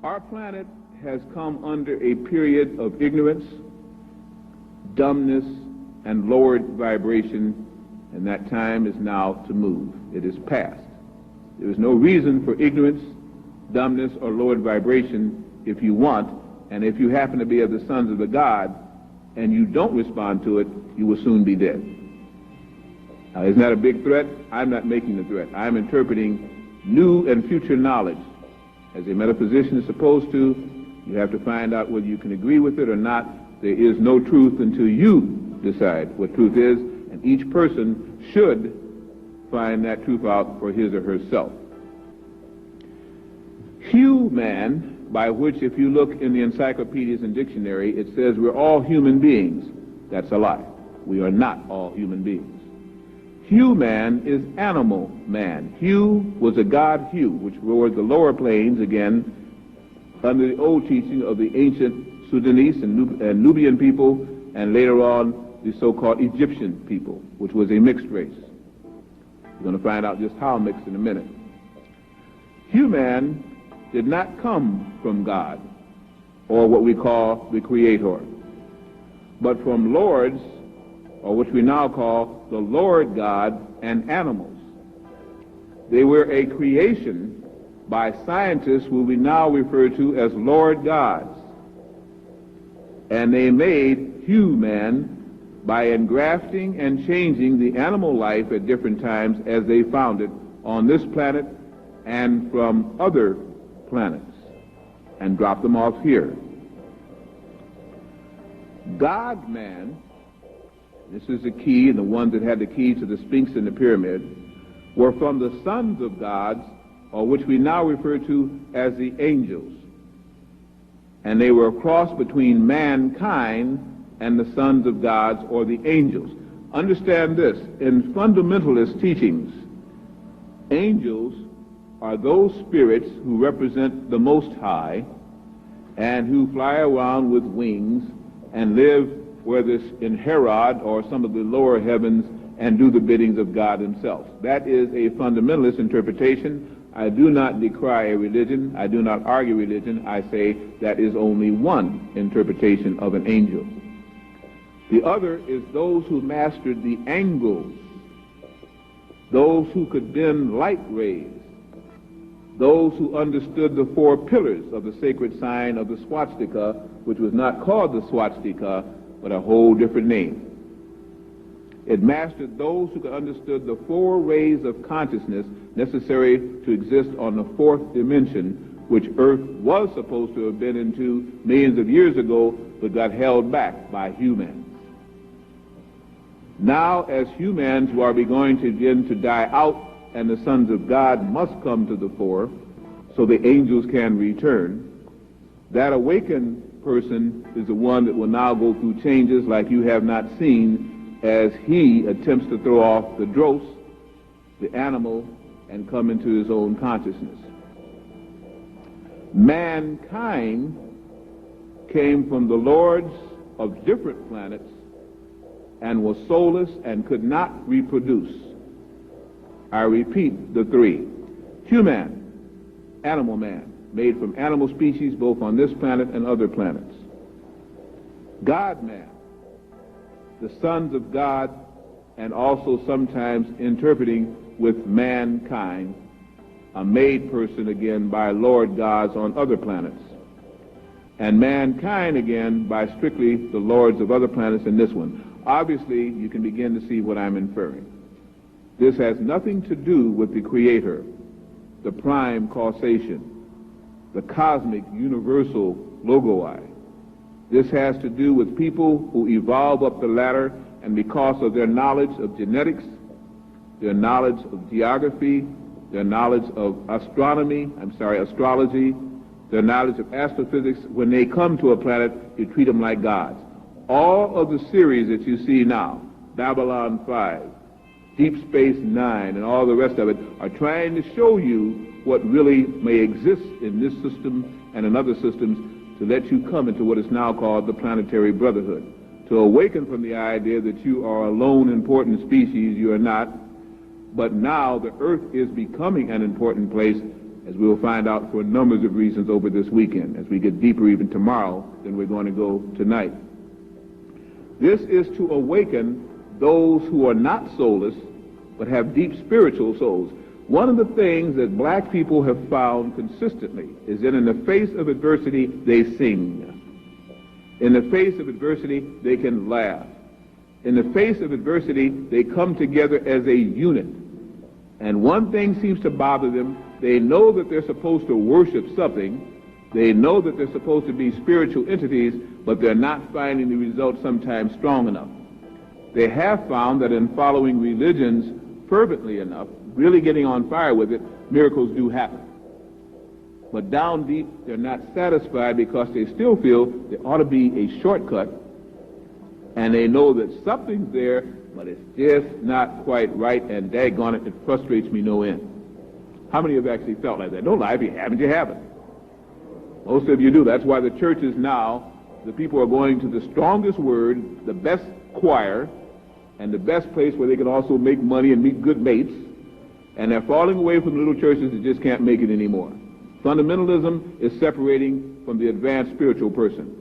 Our planet has come under a period of ignorance, dumbness, and lowered vibration, and that time is now to move. It is past. There is no reason for ignorance, dumbness, or lowered vibration if you want, and if you happen to be of the sons of the God and you don't respond to it, you will soon be dead. Now, isn't that a big threat? I'm not making the threat. I'm interpreting new and future knowledge. As a metaphysician is supposed to, you have to find out whether you can agree with it or not. There is no truth until you decide what truth is, and each person should find that truth out for his or herself. Human, by which, if you look in the encyclopedias and dictionary, it says we're all human beings. That's a lie. We are not all human beings. Human is animal man. Hu was a god Hu, which ruled the lower planes, again, under the old teaching of the ancient Sudanese and Nubian people, and later on the so-called Egyptian people, which was a mixed race. We're going to find out just how mixed in a minute. Human did not come from God, or what we call the Creator, but from lords, or which we now call the Lord God, and animals. They were a creation by scientists who we now refer to as Lord gods. And they made human by engrafting and changing the animal life at different times as they found it on this planet and from other planets, and dropped them off here. GodMan, this is the key, and the ones that had the key to the Sphinx and the pyramid, were from the sons of gods, or which we now refer to as the angels. And they were a cross between mankind and the sons of gods, or the angels. Understand this, in fundamentalist teachings, angels are those spirits who represent the Most High and who fly around with wings and live whether it's in Herod or some of the lower heavens and do the biddings of God himself. That is a fundamentalist interpretation. I do not decry a religion. I do not argue religion. I say that is only one interpretation of an angel. The other is those who mastered the angles, those who could bend light rays, those who understood the 4 pillars of the sacred sign of the swastika, which was not called the swastika, but a whole different name. It mastered those who could understood the 4 rays of consciousness necessary to exist on the 4th dimension, which Earth was supposed to have been into millions of years ago, but got held back by humans. Now, as humans who are going to begin to die out, and the sons of God must come to the fore so the angels can return, that awakened person is the one that will now go through changes like you have not seen as he attempts to throw off the dross, the animal, and come into his own consciousness. Mankind came from the lords of different planets and was soulless and could not reproduce. I repeat the 3. Human, animal man, made from animal species both on this planet and other planets. GodMan, the sons of God, and also sometimes interpreting with mankind, a made person again by Lord gods on other planets. And mankind again by strictly the lords of other planets in this one. Obviously, you can begin to see what I'm inferring. This has nothing to do with the Creator, the prime causation, the cosmic universal logoi. This has to do with people who evolve up the ladder, and because of their knowledge of genetics, their knowledge of geography, their knowledge of astrology, their knowledge of astrophysics, when they come to a planet, you treat them like gods. All of the series that you see now, Babylon 5, Deep Space Nine, and all the rest of it, are trying to show you what really may exist in this system and in other systems to let you come into what is now called the planetary brotherhood. To awaken from the idea that you are a lone important species, you are not. But now the Earth is becoming an important place, as we will find out for numbers of reasons over this weekend, as we get deeper even tomorrow than we're going to go tonight. This is to awaken those who are not soulless, but have deep spiritual souls. One of the things that black people have found consistently is that in the face of adversity, they sing. In the face of adversity, they can laugh. In the face of adversity, they come together as a unit. And one thing seems to bother them. They know that they're supposed to worship something. They know that they're supposed to be spiritual entities, but they're not finding the results sometimes strong enough. They have found that in following religions fervently enough, really getting on fire with it, miracles do happen. But down deep, they're not satisfied because they still feel there ought to be a shortcut, and they know that something's there, but it's just not quite right, and daggone it, it frustrates me no end. How many have actually felt like that? Don't lie. If you haven't, you haven't. Most of you do. That's why the churches now, the people are going to the strongest word, the best choir, and the best place where they can also make money and meet good mates, and they're falling away from the little churches that just can't make it anymore. Fundamentalism is separating from the advanced spiritual person.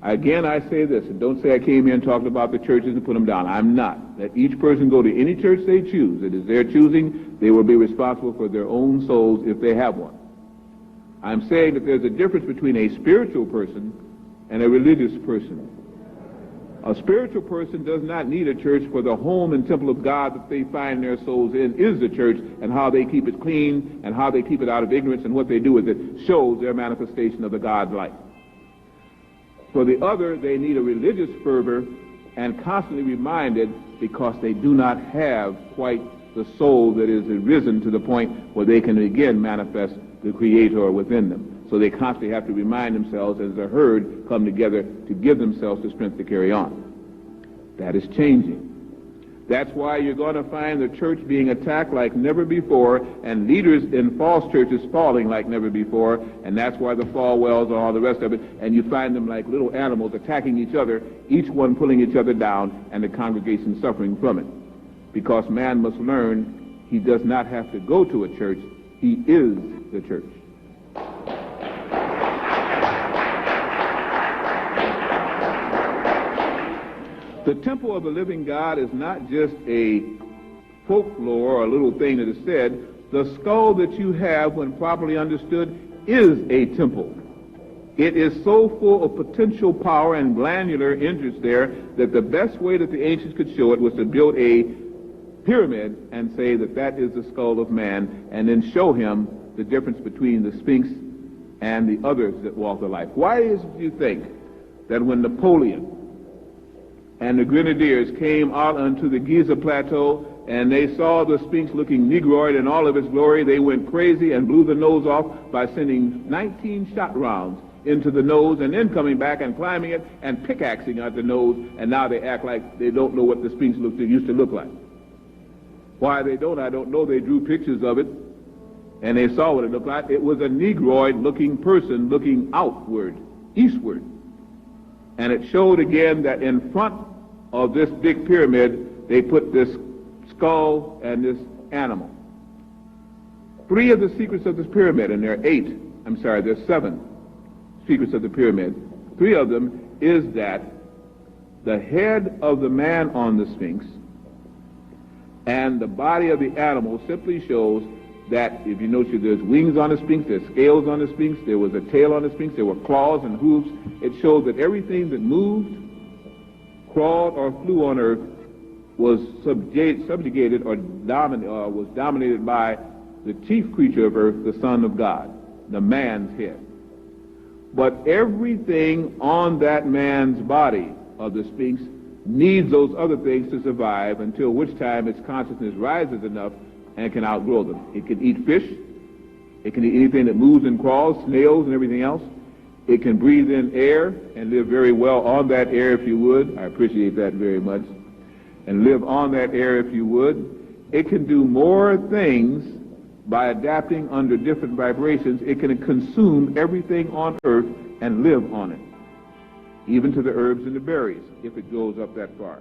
Again, I say this, and don't say I came here and talked about the churches and put them down. I'm not. Let each person go to any church they choose. It is their choosing. They will be responsible for their own souls if they have one. I'm saying that there's a difference between a spiritual person and a religious person. A spiritual person does not need a church, for the home and temple of God that they find their souls in is the church, and how they keep it clean and how they keep it out of ignorance and what they do with it shows their manifestation of the God life. For the other, they need a religious fervor and constantly reminded because they do not have quite the soul that is arisen to the point where they can again manifest the Creator within them. So they constantly have to remind themselves as a herd come together to give themselves the strength to carry on. That is changing. That's why you're going to find the church being attacked like never before, and leaders in false churches falling like never before, and that's why the Falwells and all the rest of it, and you find them like little animals attacking each other, each one pulling each other down, and the congregation suffering from it. Because man must learn he does not have to go to a church, he is the church. The temple of the living God is not just a folklore or a little thing that is said. The skull that you have, when properly understood, is a temple. It is so full of potential power and glandular interest there that the best way that the ancients could show it was to build a pyramid and say that that is the skull of man, and then show him the difference between the Sphinx and the others that walk the life. Why is it you think that when Napoleon and the Grenadiers came out onto the Giza Plateau and they saw the Sphinx looking negroid in all of its glory, they went crazy and blew the nose off by sending 19 shot rounds into the nose and then coming back and climbing it and pickaxing out the nose, and now they act like they don't know what the Sphinx used to look like. Why they don't, I don't know. They drew pictures of it and they saw what it looked like. It was a negroid looking person looking outward, eastward. And it showed again that in front of this big pyramid, they put this skull and this animal. 3 of the secrets of this pyramid, and there's 7 secrets of the pyramid. 3 of them is that the head of the man on the Sphinx and the body of the animal simply shows that, if you notice, there's wings on the Sphinx, there's scales on the Sphinx, there was a tail on the Sphinx, there were claws and hooves. It shows that everything that moved, crawled, or flew on earth was subjugated or was dominated by the chief creature of earth, the Son of God, the man's head. But everything on that man's body of the Sphinx needs those other things to survive, until which time its consciousness rises enough and can outgrow them. It can eat fish. It can eat anything that moves and crawls, snails and everything else. It can breathe in air and live very well on that air if you would. I appreciate that very much. And live on that air if you would. It can do more things by adapting under different vibrations. It can consume everything on earth and live on it, even to the herbs and the berries, if it goes up that far.